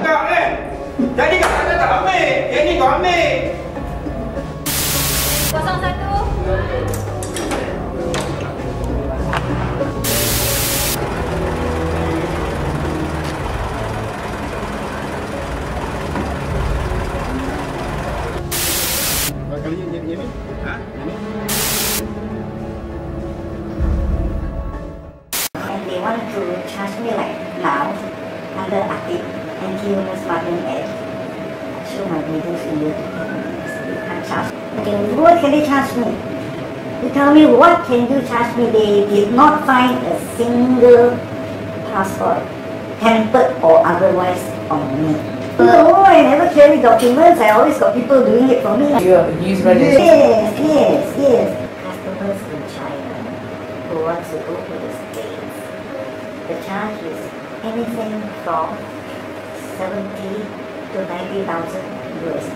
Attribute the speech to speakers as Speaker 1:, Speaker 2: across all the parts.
Speaker 1: cakap kan. Jadi kat sana tak ambil. Yang ni kau ambil.
Speaker 2: 01.
Speaker 3: Kali ni?
Speaker 1: Ha?
Speaker 4: And they want to charge me like now under active anti-human smuggling act. I show my videos in YouTube. You can't charge. Okay, what can they charge me? You tell me what can you charge me? They did not find a single passport, tampered or otherwise on me. No, I never carry documents. I always got people doing it for me.
Speaker 2: You use register?
Speaker 4: Yes. Customers in China who want to go to the States. The charge is anything from 70 to 90,000 US.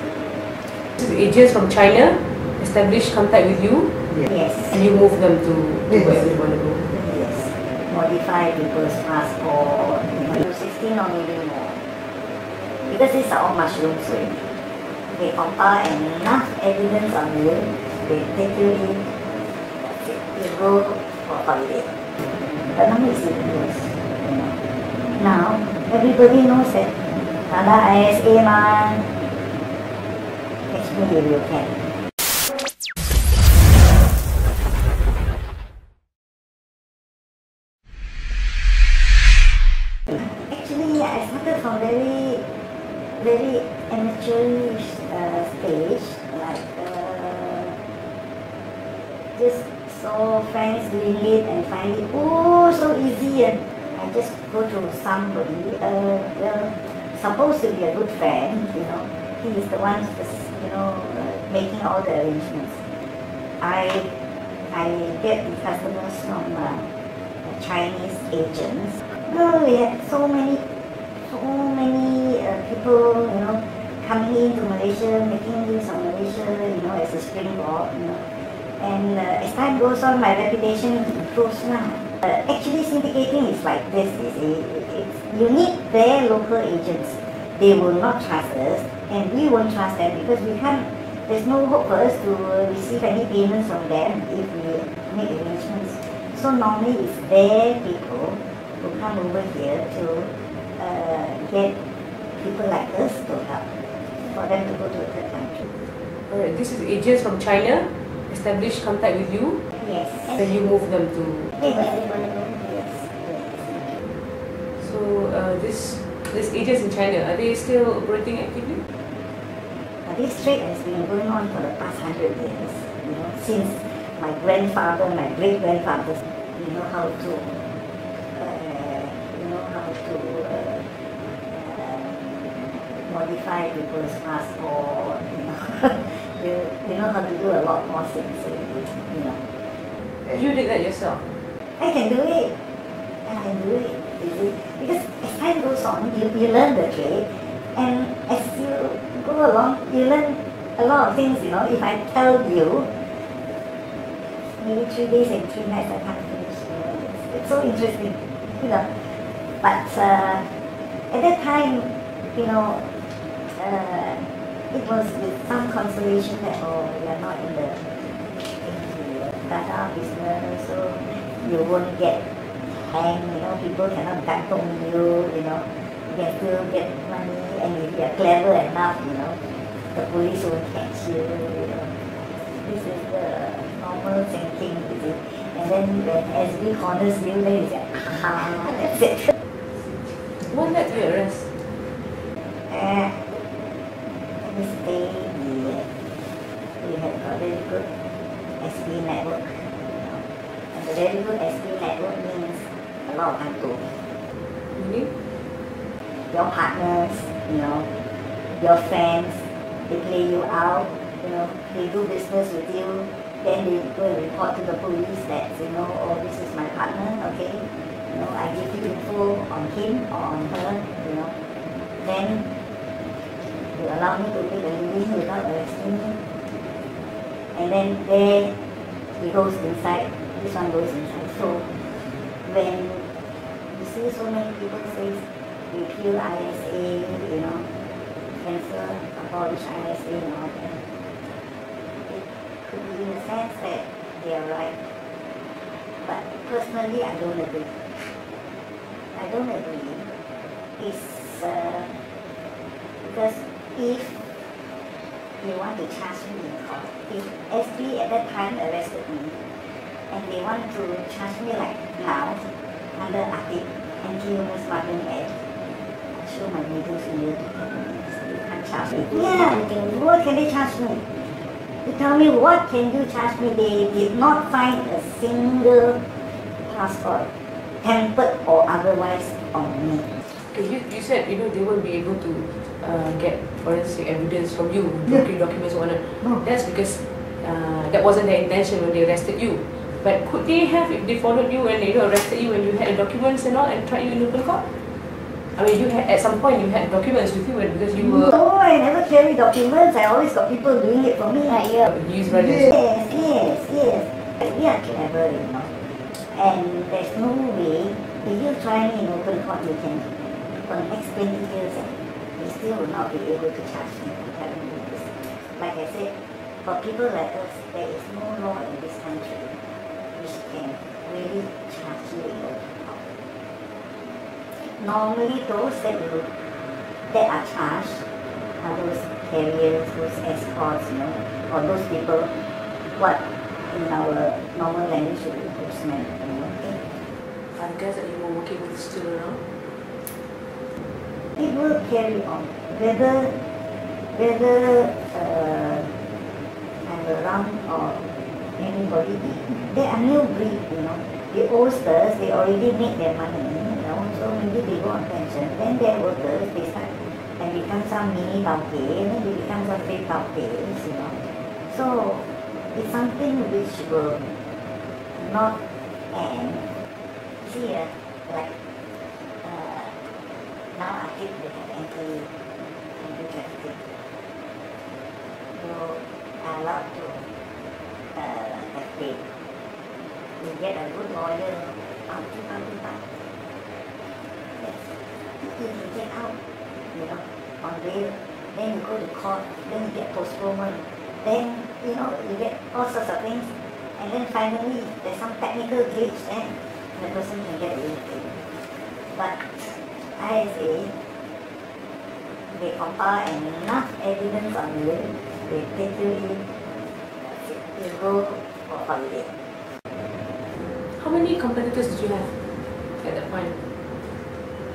Speaker 2: Agents from China establish contact with you?
Speaker 4: Yes.
Speaker 2: And you move them to where you want to go?
Speaker 4: Yes. Modify people's passport. 16 or maybe more. Because these are all mushrooms, so they compile enough evidence on you, they take you in, that's it. You go for holiday. But now it's even worse. Now, everybody knows that ada ISA man. Catch me if you can. Actually, I started from very amateurish stage, like just saw friends doing it and find it so easy, and I just go to somebody, supposed to be a good friend, he is the one just, making all the arrangements. I get the customers from Chinese agents. No, we had so many people, coming into Malaysia, making use of Malaysia, as a springboard, And as time goes on, my reputation improves now. Actually, syndicating is like this, you need their local agents. They will not trust us, and we won't trust them because there's no hope for us to receive any payments from them if we make arrangements. So normally it's their people who come over here to get people like us to help, for them to go to a third country.
Speaker 2: Alright, this is agents from China establish contact with you?
Speaker 4: Yes.
Speaker 2: Then you move them to...
Speaker 4: Yes.
Speaker 2: So these agents in China, are they still operating actively?
Speaker 4: This trade has been going on for the past 100 years, since my grandfather, my great-grandfathers, how to modify people's passport, you know how to do a lot more things,
Speaker 2: You did that yourself?
Speaker 4: I can do it. You see? Because as time goes on, you learn the trade, and as you go along, you learn a lot of things, If I tell you, maybe 3 days and 3 nights I can't finish, it's so interesting, But at that time, it was with some consolation that, we are not in the data business, so you won't get hanged, people cannot gantung you, you can still get money, and if you are clever enough, the police won't catch you, This is the normal thinking, And then when SB corners you, then you say, that's it.
Speaker 2: What led to your arrest?
Speaker 4: This day, we had a very good SB network. And the very good SB network means a lot of hantu.
Speaker 2: Really?
Speaker 4: Your partners, your friends, they play you out, they do business with you, then they go and report to the police that, this is my partner, okay, I give you info on him or on her, then you allow me to take a living without arresting me, and then there he goes inside, this one goes inside. So when you see so many people say repeal ISA, cancel, abolish ISA and all that. It could be in a sense that they are right. But personally, I don't agree. I don't agree. It's because if they want to charge me in court, if SB at that time arrested me, and they want to charge me like now, under ATIC, Anti-Human Smuggling Act, I show my middle finger to them. You can't charge me. Yeah, what can they charge me? You tell me, what can you charge me? They did not find a single passport, tampered or otherwise, on me.
Speaker 2: Okay, you said they won't be able to get forensic evidence from you, documents or whatnot.
Speaker 4: No.
Speaker 2: That's because that wasn't their intention when they arrested you. But could they have, if they followed you and they arrested you when you had the documents and all and tried you in open court? I mean, at some point you had documents with you because you were...
Speaker 4: No, I never carry documents. I always got people doing it for me.
Speaker 2: Use brothers.
Speaker 4: Yes. We are clever, And there's no way, if you try me in open court, you can, for the next 20 years, you still will not be able to charge me for telling you this. Like I said, for people like us, there is no law in this country which can really charge you in open court. Normally, those that are charged are those carriers, those escorts, or those people, what in our normal language would be postmen,
Speaker 2: Are the guys that you were working with still around?
Speaker 4: It will carry on. Whether I'm around or anybody, they are new breed, The oldsters, they already made their money, so maybe they go on pension. Then their workers, they start and become some mini tauke, and then they become some big taukes, So it's something which will not end. See, like now I think they have anti-trafficking. You are allowed to have paid. You get a good lawyer, £2,000. Yes. If you get out, on bail, then you go to court, then you get postponement, then you get all sorts of things, and then finally there's some technical glitch, then the person can get away with it. But ISA, they compile enough evidence on you, they take you in, you go for holiday.
Speaker 2: How many competitors did you have at that point?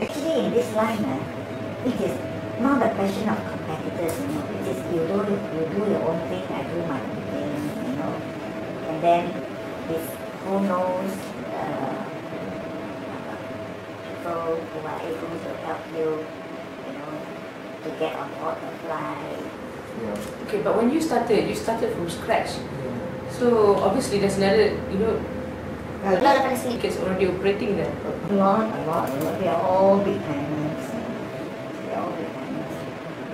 Speaker 4: Actually, in this line, it is not a question of competitors, It is you do your own thing, I do my own thing, And then this, who knows, people who are able to help you, to get on board the flight.
Speaker 2: Okay, but when you started from scratch. So obviously there's another,
Speaker 4: A lot of
Speaker 2: it's already operating there.
Speaker 4: A lot. They are all big timers.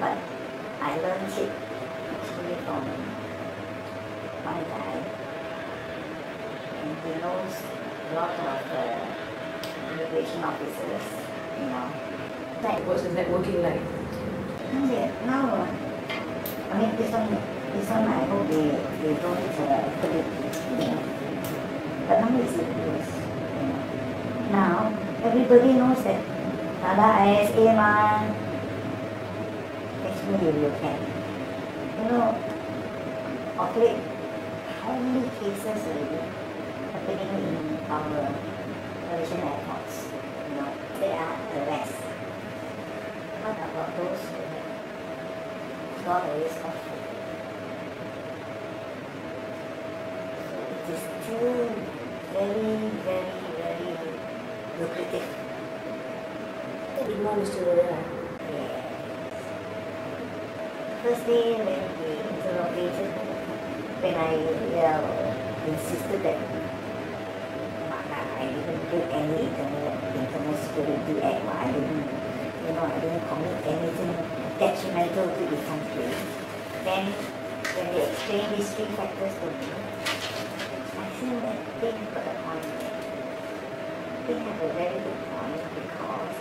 Speaker 4: But I learned it actually from one guy. And he knows a lot of immigration officers,
Speaker 2: What's the networking like?
Speaker 4: Now, this one I hope they don't put it, But now it's serious. Now, everybody knows that Ada ISA man, actually you can. Of late, how many cases already happening in our Malaysian airports? There are arrests. What about those who have got away scot-free? So it is still very, very, very lucrative.
Speaker 2: The demand is still there.
Speaker 4: Yes. First day when we interrogated, when I insisted that I didn't break any internal security act, I didn't commit anything detrimental to the country. Then when they explained these three factors to me, I feel that they have got a point. They have a very good point because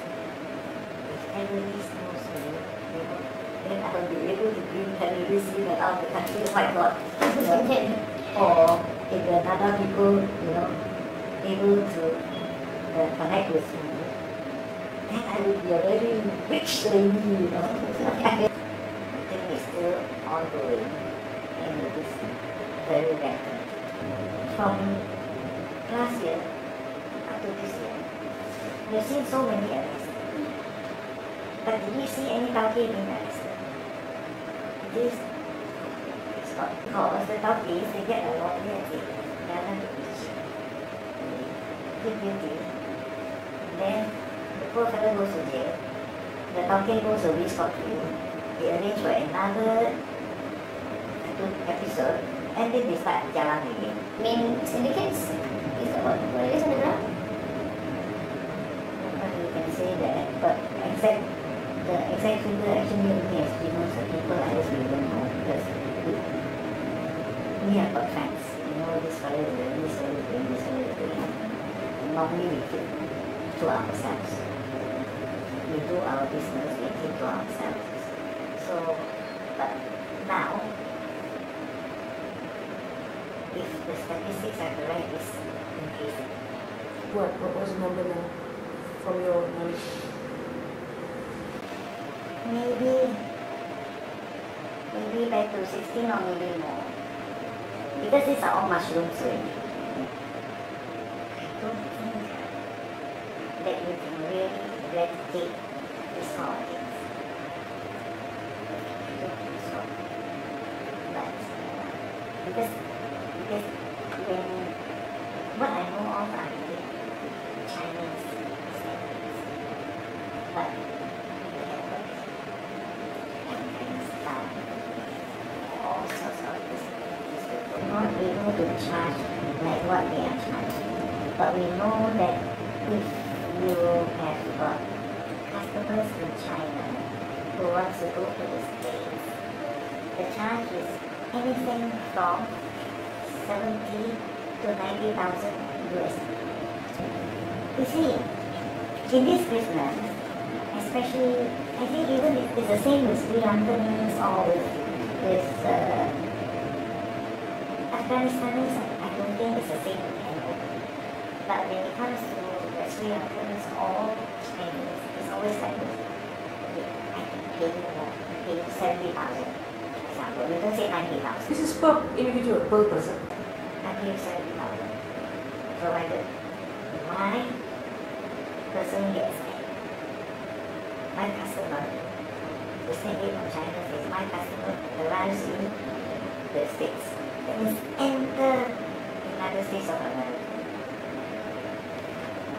Speaker 4: if everybody knows me, this in and out of the country, oh my God. Or if there are other people, able to connect with me, then I would be a very rich lady, I think it's still ongoing and it is very rapid. From last year up to this year, we've seen so many arrests. But did you see any Tauke being arrested? This is not because the Taukes, they get a lawyer and they tell them to preach. They plead guilty. Then the poor fellow goes to jail. The Tauke goes away scot-free. They arrange for another episode and then they start jalan again.
Speaker 3: I mean, syndicates is what it is on the ground.
Speaker 4: You can say that, but the exact figure actually only has 3 months of people, others we don't know because we have got facts. This fellow is doing, this fellow is doing, this fellow is doing. Normally we keep to ourselves. We do our business, we keep to ourselves. So, but now, if the statistics are correct, it's increasing.
Speaker 2: What was the number now from your knowledge?
Speaker 4: Maybe back to 16 or maybe more. Because these are all mushrooms already. I don't think that you can really eradicate this sort of things. I don't think so. But because when what I know of are the Chinese standards. But we have all sorts of disabilities. We're not able to charge like what they are charging. But we know that if you have got customers in China who want to go to the States, the charge is anything from 70 to 90,000 USD. You see, in this business, especially, I think even if it's the same with Sri Lankans or with Afghanistanis, I don't think it's the same anymore. But when it comes to the Sri Lankans or Chinese, it's always like this. Okay, I can pay you more, pay you 70,000, for example. We don't say 90,000.
Speaker 2: This is per individual, per person.
Speaker 4: I pay you 70,000, provided my person gets paid. My customer, the same way from China says, my customer arrives in the States. That means enter the United States of America.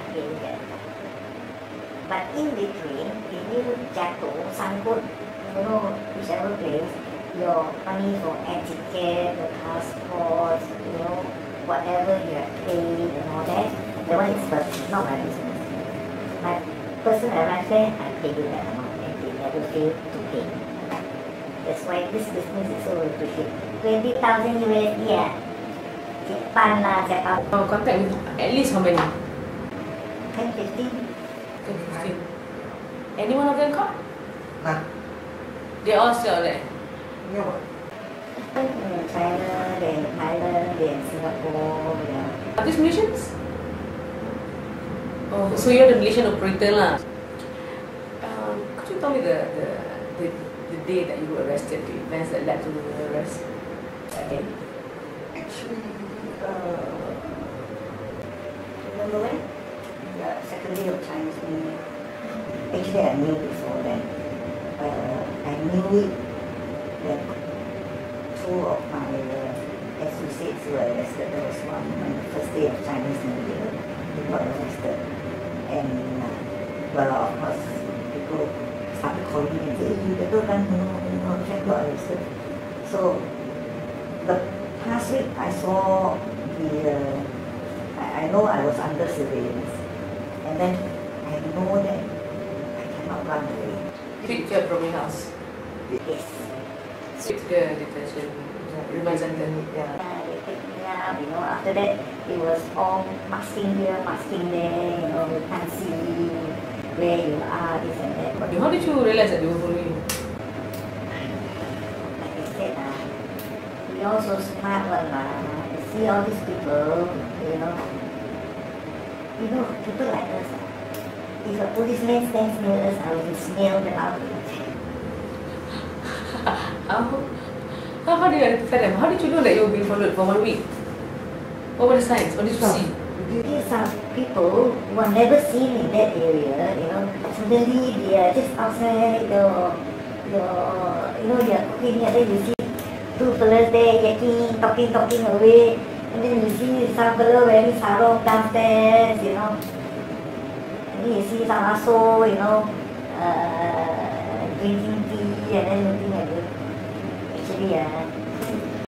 Speaker 4: Okay, you get that. But in between, if you jatuh, sangkut, whichever place, your money for air ticket, the passport, whatever you have paid and all that, the one is personal, not my business. My person arrives there, I pay you that amount and they never fail to pay. That's why this business is so lucrative. 20,000 USD Japan lah, Japan.
Speaker 2: Contact with at least how many?
Speaker 4: 10, 15.
Speaker 2: 10, 15. Any one of them caught?
Speaker 1: Nah,
Speaker 2: They all still there.
Speaker 1: yeah, what?
Speaker 4: In China, then Thailand, then Singapore,
Speaker 2: Are these Malaysians? Oh, so you're the Malaysian operator lah. Could you tell me the day that you were arrested, the events that led to the arrest? Again.
Speaker 4: Actually, remember when? The second day of Chinese New Year. Actually, I knew before then. I knew it that 2 of my associates were arrested. There was one on the first day of Chinese New Year. He got arrested. And, of course, people started calling me and saying, you better run, Jack got arrested. So, the past week I saw I know I was under surveillance. And then I know that I cannot run away.
Speaker 2: Pick your from your house.
Speaker 4: Yes.
Speaker 2: Pick the detention, remand center.
Speaker 4: Yeah, they picked me up, after that it was all masking here, masking there, we can't see where you are, this and that. But
Speaker 2: How did you realize that they were following you?
Speaker 4: like I said, so smart one lah. You see all these people, people like us. If a policeman stands near us, I will smell them out.
Speaker 2: How did you identify them? How did you know that you were being followed for 1 week? What were the signs? What did you see?
Speaker 4: These are people who are never seen in that area, suddenly they are just outside your you're cooking, and then you see two fellas there yakking, talking away, and then you see some fellow wearing sarong downstairs, and then you see some aso, drinking tea, and then looking at you. Actually,